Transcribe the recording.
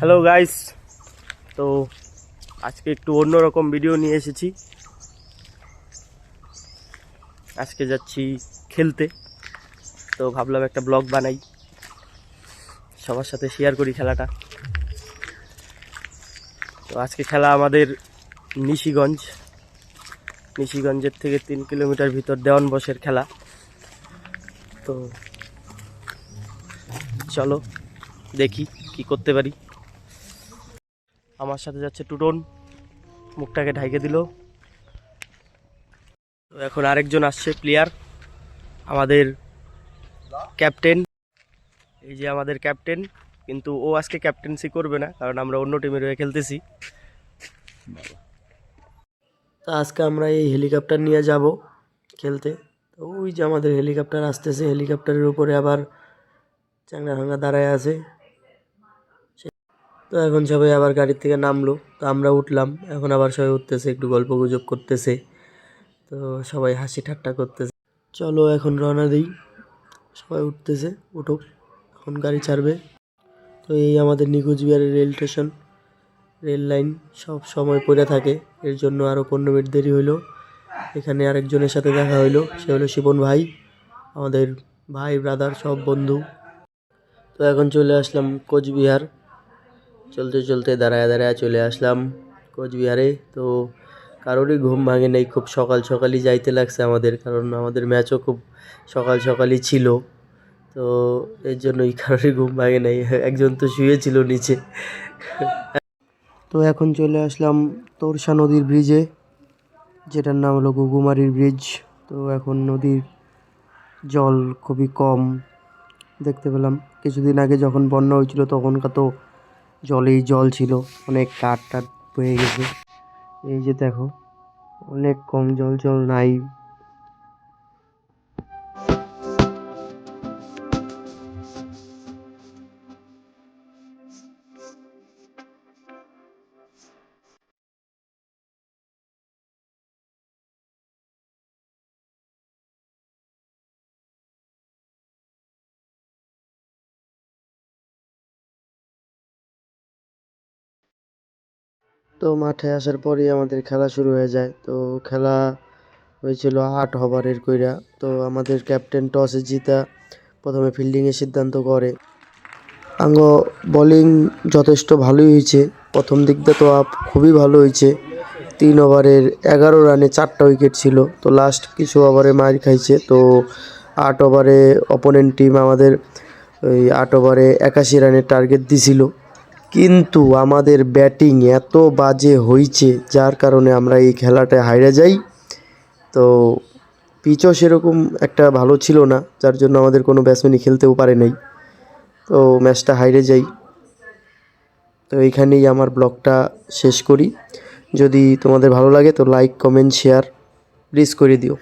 Hello guys, তো আজকে একটু অন্যরকম ভিডিও নিয়ে এসেছি। আজকে যাচ্ছি খেলতে, তো ভাবলাম একটা ব্লগ বানাই, সবার সাথে শেয়ার করি খেলাটা। তো আজকে খেলা আমাদের নিশিগঞ্জের থেকে 3 কিলোমিটার ভিতর দেওয়ান বসের খেলা। তো চলো দেখি কি করতে পারি। আমার সাথে যাচ্ছে টুটন, মুখটাকে ঢাইকে দিল। তো এখন আরেকজন আসছে প্লেয়ার, আমাদের ক্যাপ্টেন। এই যে আমাদের ক্যাপ্টেন, কিন্তু ও আজকে ক্যাপ্টেন্সি করবে না, কারণ আমরা অন্য টিমের হয়ে খেলতেছি। তা আজকে আমরা এই হেলিকপ্টার নিয়ে যাব খেলতে। তো ওই যে আমাদের হেলিকপ্টার আসতেছে, হেলিকপ্টারের উপরে আবার চাংড়া ভাঙা দাঁড়ায় আছে। তো এখন সবাই আবার গাড়ির থেকে নামলো, তো আমরা উঠলাম। এখন আবার সবাই উঠতেছে, একটু গল্প গুজব করতেছে, তো সবাই হাসি ঠাট্টা করতেছে। চলো এখন রওনা দিই, সবাই উঠতেছে, উঠুক, এখন গাড়ি ছাড়বে। তো এই আমাদের নিকুচবিহারের রেল স্টেশন, রেল লাইন সব সময় পড়ে থাকে, এর জন্য আরও 15 মিনিট দেরি হইলো। এখানে আরেকজনের সাথে দেখা হইলো, সে হলো শিবন ভাই, আমাদের ভাই ব্রাদার সব বন্ধু। তো এখন চলে আসলাম কোচবিহার, চলতে চলতে দাঁড়ায় দাঁড়ায় চলে আসলাম কোচবিহারে। তো কারোরই ঘুম ভাঙে নেই, খুব সকাল সকালই যাইতে লাগছে আমাদের, কারণ আমাদের ম্যাচও খুব সকাল সকালই ছিল। তো এর জন্যই কারোরই ঘুম ভাঙে নাই, একজন তো শুয়েছিল নিচে। তো এখন চলে আসলাম তোরসা নদীর ব্রিজে, যেটার নাম হলো ঘুঘুমারির ব্রিজ। তো এখন নদীর জল খুবই কম দেখতে পেলাম। কিছুদিন আগে যখন বন্যা হয়েছিল তখনকার তো জলেই জল ছিল, অনেক কাঠ টাট বয়ে গেছে। এই যে দেখো, অনেক কম, জল নাই। তো মাঠে আসার পরেই আমাদের খেলা শুরু হয়ে যায়। তো খেলা হয়েছিল 8 ওভারের কইরা। তো আমাদের ক্যাপ্টেন টসে জিতা প্রথমে ফিল্ডিংয়ের সিদ্ধান্ত করে। আঙ্গ বোলিং যথেষ্ট ভালোই হয়েছে, প্রথম দিকটা তো খুবই ভালো হয়েছে। 3 ওভারের 11 রানে 4টা উইকেট ছিল। তো লাস্ট কিছু ওভারে মার খাইছে। তো 8 ওভারে অপোনেন্ট টিম আমাদের ওই 8 ওভারে 81 রানের টার্গেট দিছিল, কিন্তু আমাদের ব্যাটিং এত বাজে হয়েছে যার কারণে আমরা এই খেলাটায় হাইরা যাই। তো পিচও সেরকম একটা ভালো ছিল না, যার জন্য আমাদের কোনো ব্যাটসম্যানই খেলতেও পারে নাই। তো ম্যাচটা হাইরে যাই। তো এইখানেই আমার ব্লগটা শেষ করি। যদি তোমাদের ভালো লাগে তো লাইক কমেন্ট শেয়ার প্লিজ করে দিও।